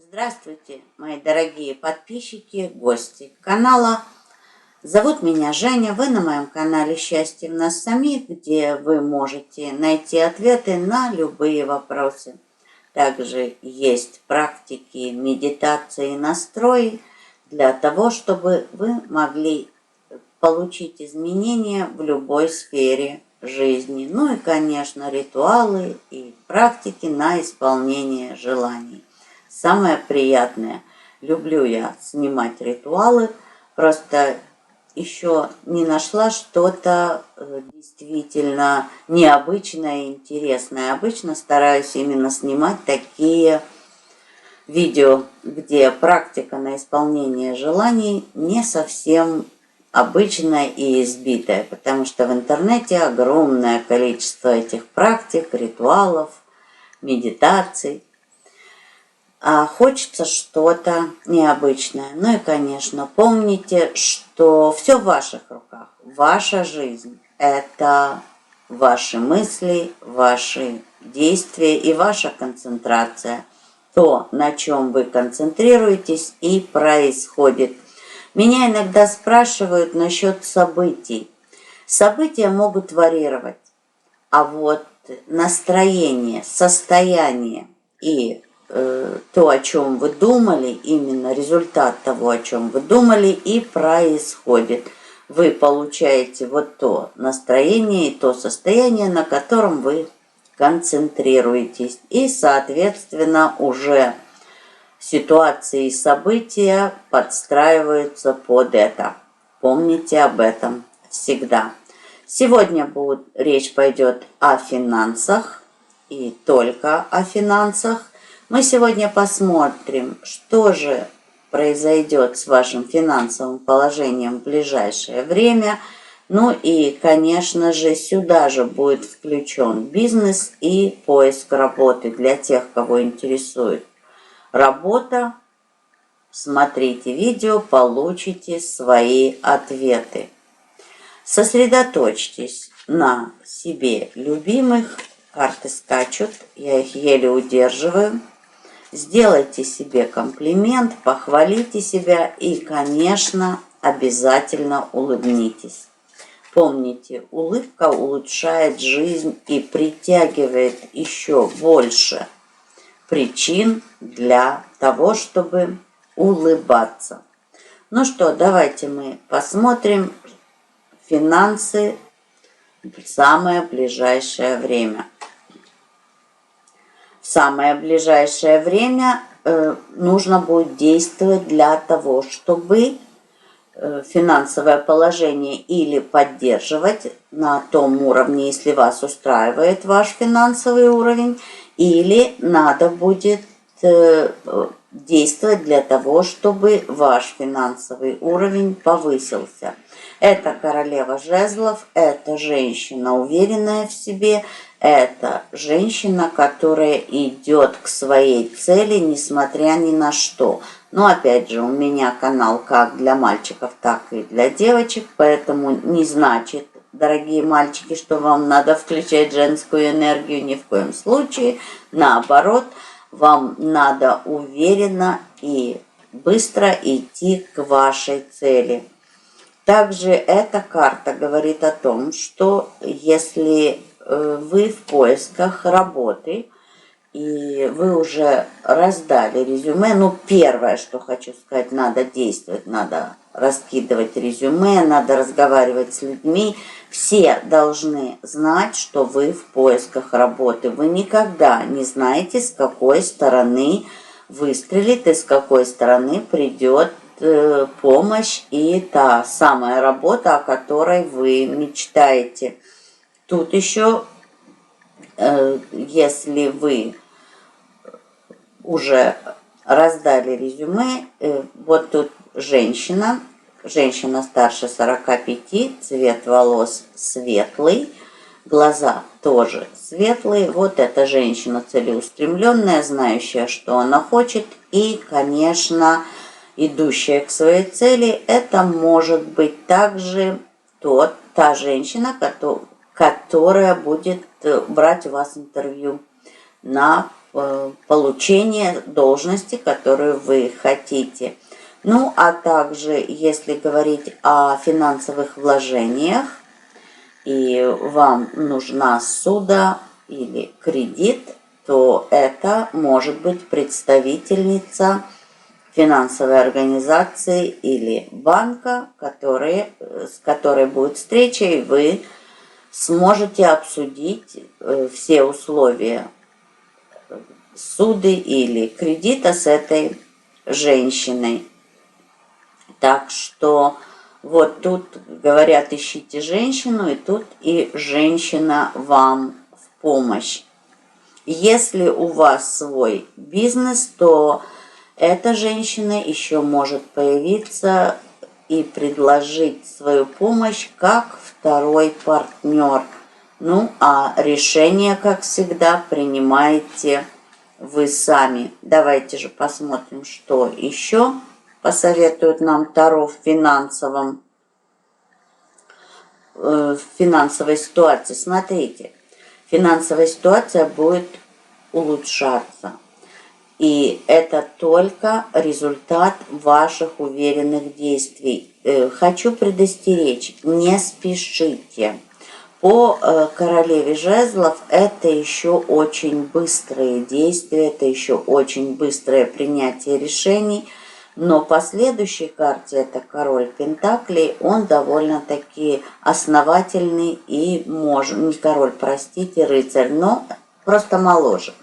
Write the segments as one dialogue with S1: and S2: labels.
S1: Здравствуйте, мои дорогие подписчики, гости канала. Зовут меня Женя. Вы на моем канале «Счастье в нас самих», где вы можете найти ответы на любые вопросы. Также есть практики, медитации, настрои для того, чтобы вы могли получить изменения в любой сфере жизни. Ну и, конечно, ритуалы и практики на исполнение желаний. Самое приятное, люблю я снимать ритуалы, просто еще не нашла что-то действительно необычное и интересное. Обычно стараюсь именно снимать такие видео, где практика на исполнение желаний не совсем обычная и избитая, потому что в интернете огромное количество этих практик, ритуалов, медитаций. А хочется что-то необычное. Ну и, конечно, помните, что все в ваших руках. Ваша жизнь – это ваши мысли, ваши действия и ваша концентрация. То, на чем вы концентрируетесь, и происходит. Меня иногда спрашивают насчет событий. События могут варьировать, а вот настроение, состояние и то, о чем вы думали, именно результат того, о чем вы думали, и происходит. Вы получаете вот то настроение и то состояние, на котором вы концентрируетесь. И, соответственно, уже ситуации и события подстраиваются под это. Помните об этом всегда. Сегодня речь пойдет о финансах и только о финансах. Мы сегодня посмотрим, что же произойдет с вашим финансовым положением в ближайшее время. Ну и, конечно же, сюда же будет включен бизнес и поиск работы для тех, кого интересует работа. Смотрите видео, получите свои ответы. Сосредоточьтесь на себе любимых. Карты скачут, я их еле удерживаю. Сделайте себе комплимент, похвалите себя и, конечно, обязательно улыбнитесь. Помните, улыбка улучшает жизнь и притягивает еще больше причин для того, чтобы улыбаться. Ну что, давайте мы посмотрим финансы в самое ближайшее время. В самое ближайшее время нужно будет действовать для того, чтобы финансовое положение или поддерживать на том уровне, если вас устраивает ваш финансовый уровень, или надо будет действовать для того, чтобы ваш финансовый уровень повысился. Это королева жезлов, это женщина, уверенная в себе, это женщина, которая идет к своей цели, несмотря ни на что. Но опять же, у меня канал как для мальчиков, так и для девочек, поэтому не значит, дорогие мальчики, что вам надо включать женскую энергию, ни в коем случае. Наоборот, вам надо уверенно и быстро идти к вашей цели. Также эта карта говорит о том, что если вы в поисках работы, и вы уже раздали резюме, ну, первое, что хочу сказать, надо действовать, надо раскидывать резюме, надо разговаривать с людьми. Все должны знать, что вы в поисках работы. Вы никогда не знаете, с какой стороны выстрелит и с какой стороны придет помощь и та самая работа, о которой вы мечтаете. Тут еще, если вы уже раздали резюме, вот тут женщина старше 45, цвет волос светлый, глаза тоже светлые. Вот эта женщина целеустремленная, знающая, что она хочет, и, конечно, идущая к своей цели. Это может быть также та женщина, которая будет брать у вас интервью на получения должности, которую вы хотите. Ну, а также, если говорить о финансовых вложениях, и вам нужна ссуда или кредит, то это может быть представительница финансовой организации или банка, с которой будет встреча, и вы сможете обсудить все условия ссуды или кредита с этой женщиной. Так что вот тут говорят, ищите женщину, и тут и женщина вам в помощь. Если у вас свой бизнес, то эта женщина еще может появиться и предложить свою помощь как второй партнер. Ну, а решение, как всегда, принимаете вы сами. Давайте же посмотрим, что еще посоветует нам Таро в финансовой ситуации. Смотрите, финансовая ситуация будет улучшаться. И это только результат ваших уверенных действий. Хочу предостеречь, не спешите. По королеве жезлов это еще очень быстрые действия, это еще очень быстрое принятие решений. Но по следующей карте, это король Пентаклей, он довольно-таки основательный и не король, простите, рыцарь, но просто моложе.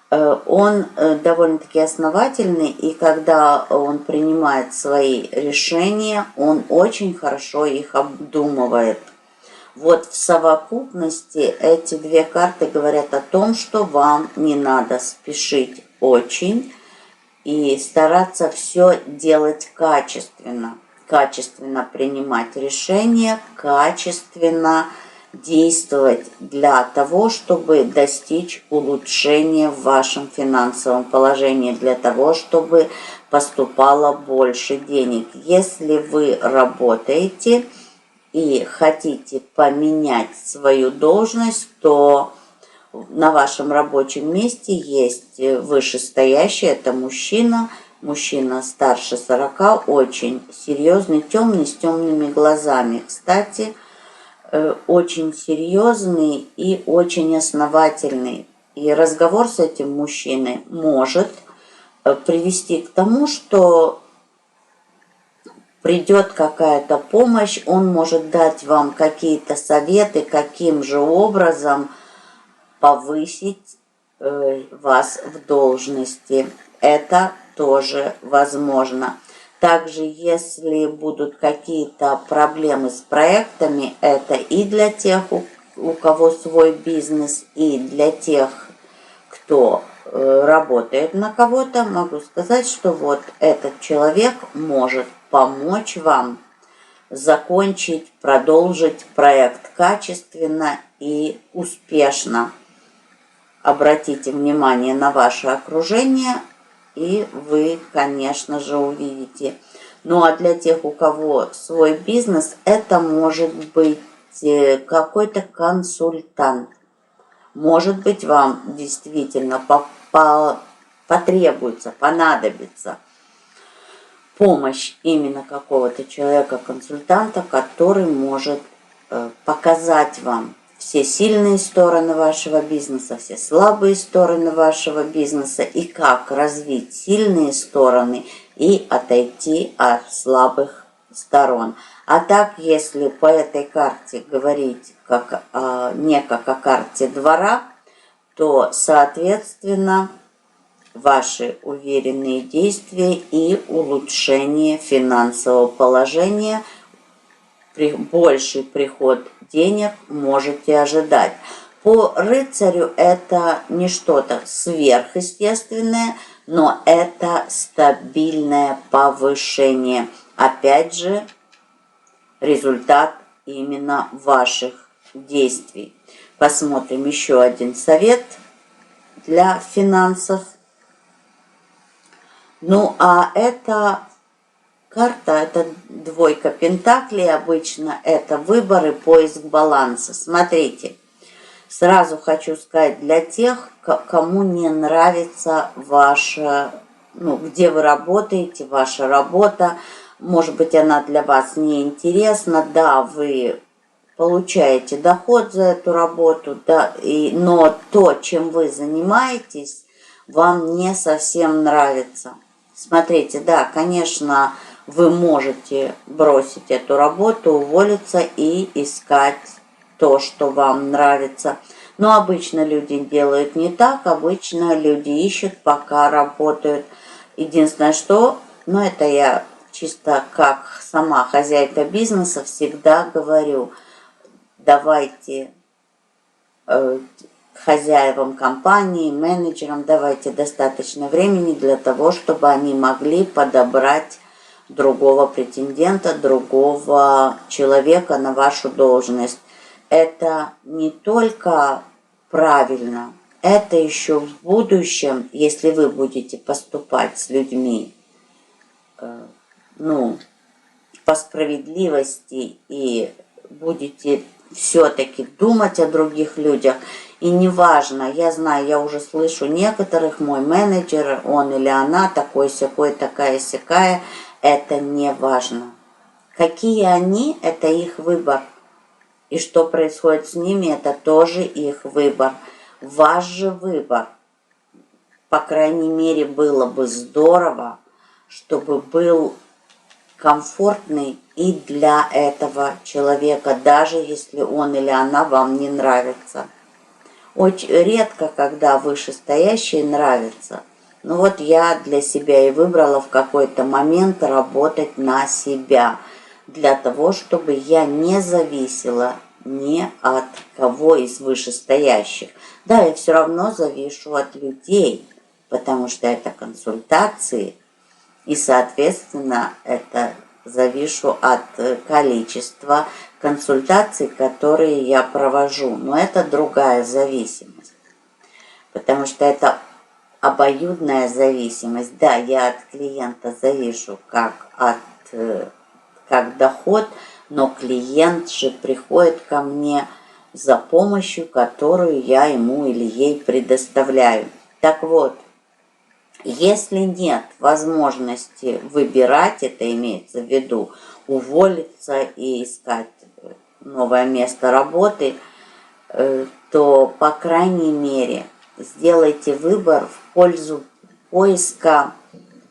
S1: Он довольно-таки основательный, и когда он принимает свои решения, он очень хорошо их обдумывает. Вот в совокупности эти две карты говорят о том, что вам не надо спешить очень и стараться все делать качественно. Качественно принимать решения, качественно действовать для того, чтобы достичь улучшения в вашем финансовом положении, для того, чтобы поступало больше денег. Если вы работаете и хотите поменять свою должность, то на вашем рабочем месте есть вышестоящий, это мужчина старше 40, очень серьезный, темный, с темными глазами. Кстати, очень серьезный и очень основательный. И разговор с этим мужчиной может привести к тому, что придет какая-то помощь, он может дать вам какие-то советы, каким же образом повысить вас в должности. Это тоже возможно. Также, если будут какие-то проблемы с проектами, это и для тех, у кого свой бизнес, и для тех, кто работает на кого-то, могу сказать, что вот этот человек может помочь вам закончить, продолжить проект качественно и успешно. Обратите внимание на ваше окружение, и вы, конечно же, увидите. Ну а для тех, у кого свой бизнес, это может быть какой-то консультант. Может быть, вам действительно понадобится помощь именно какого-то человека-консультанта, который может показать вам все сильные стороны вашего бизнеса, все слабые стороны вашего бизнеса, и как развить сильные стороны и отойти от слабых сторон. А так, если по этой карте говорить не как о карте двора, то, соответственно, ваши уверенные действия и улучшение финансового положения, больший приход денег можете ожидать. По рыцарю это не что-то сверхъестественное, но это стабильное повышение. Опять же, результат именно ваших действий. Посмотрим еще один совет для финансов. Ну, а это карта, это двойка пентаклей, обычно это выбор и поиск баланса. Смотрите, Сразу хочу сказать, для тех, кому не нравится ваша, где вы работаете, ваша работа, может быть, она для вас не интересна, да, вы получаете доход за эту работу, да, но то, чем вы занимаетесь, вам не совсем нравится. Смотрите, да, конечно, вы можете бросить эту работу, уволиться и искать то, что вам нравится. Но обычно люди делают не так, обычно люди ищут, пока работают. Единственное, что, это я чисто как сама хозяйка бизнеса всегда говорю, давайте хозяевам компании, менеджерам, давайте достаточно времени для того, чтобы они могли подобрать другого претендента, другого человека на вашу должность. Это не только правильно, это еще в будущем, если вы будете поступать с людьми, по справедливости и будете все-таки думать о других людях. И неважно, я знаю, я уже слышу некоторых, мой менеджер, он или она, такой-сякой, такая-сякая, это не важно. Какие они, это их выбор. И что происходит с ними, это тоже их выбор. Ваш же выбор. По крайней мере, было бы здорово, чтобы был комфортный и для этого человека, даже если он или она вам не нравится. Очень редко, когда вышестоящие нравятся. Я для себя и выбрала в какой-то момент работать на себя, для того, чтобы я не зависела ни от кого из вышестоящих. Да, я все равно завишу от людей, потому что это консультации, и, соответственно, это завишу от количества консультаций, которые я провожу. Но это другая зависимость, потому что это обоюдная зависимость. Да, я от клиента завишу как доход, но клиент же приходит ко мне за помощью, которую я ему или ей предоставляю. Так вот, если нет возможности выбирать, это имеется в виду, уволиться и искать новое место работы, то, по крайней мере, сделайте выбор в пользу поиска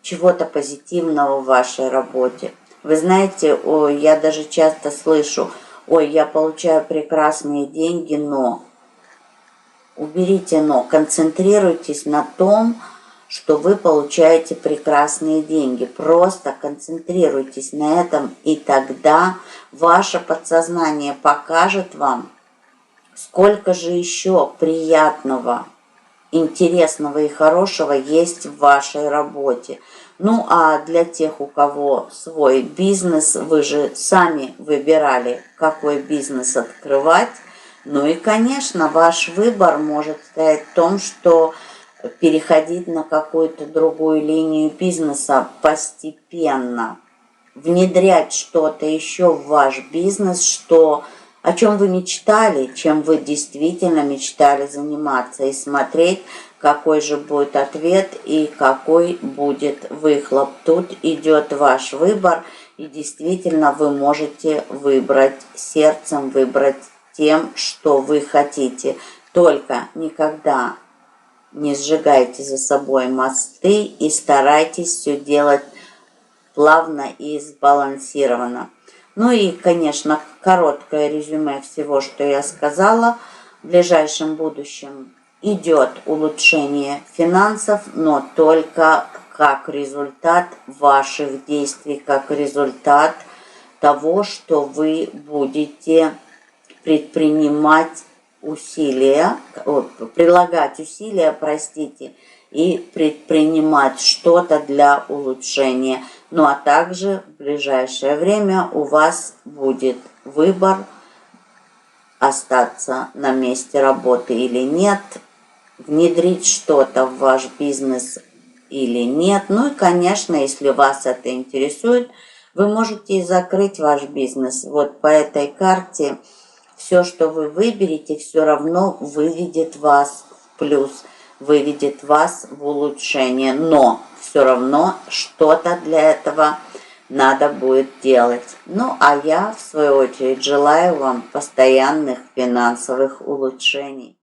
S1: чего-то позитивного в вашей работе. Вы знаете, я даже часто слышу, я получаю прекрасные деньги, но... Уберите «но», концентрируйтесь на том, что вы получаете прекрасные деньги. Просто концентрируйтесь на этом, и тогда ваше подсознание покажет вам, сколько же еще приятного, интересного и хорошего есть в вашей работе. А для тех, у кого свой бизнес, вы же сами выбирали, какой бизнес открывать. И, конечно, ваш выбор может стоять в том, что переходить на какую-то другую линию бизнеса постепенно, внедрять что-то еще в ваш бизнес, о чем вы мечтали, чем вы действительно мечтали заниматься, и смотреть, какой же будет ответ и какой будет выхлоп. Тут идет ваш выбор, и действительно вы можете выбрать сердцем, выбрать тем, что вы хотите. Только никогда не сжигайте за собой мосты и старайтесь все делать плавно и сбалансированно. И, конечно, короткое резюме всего, что я сказала. В ближайшем будущем идет улучшение финансов, но только как результат ваших действий, как результат того, что вы будете предпринимать усилия, прилагать усилия, и предпринимать что-то для улучшения. А также в ближайшее время у вас будет выбор остаться на месте работы или нет, внедрить что-то в ваш бизнес или нет. И, конечно, если вас это интересует, вы можете и закрыть ваш бизнес. Вот по этой карте все, что вы выберете, все равно выведет вас в плюс, выведет вас в улучшение. Но все равно что-то для этого надо будет делать. Ну, а я, в свою очередь, желаю вам постоянных финансовых улучшений.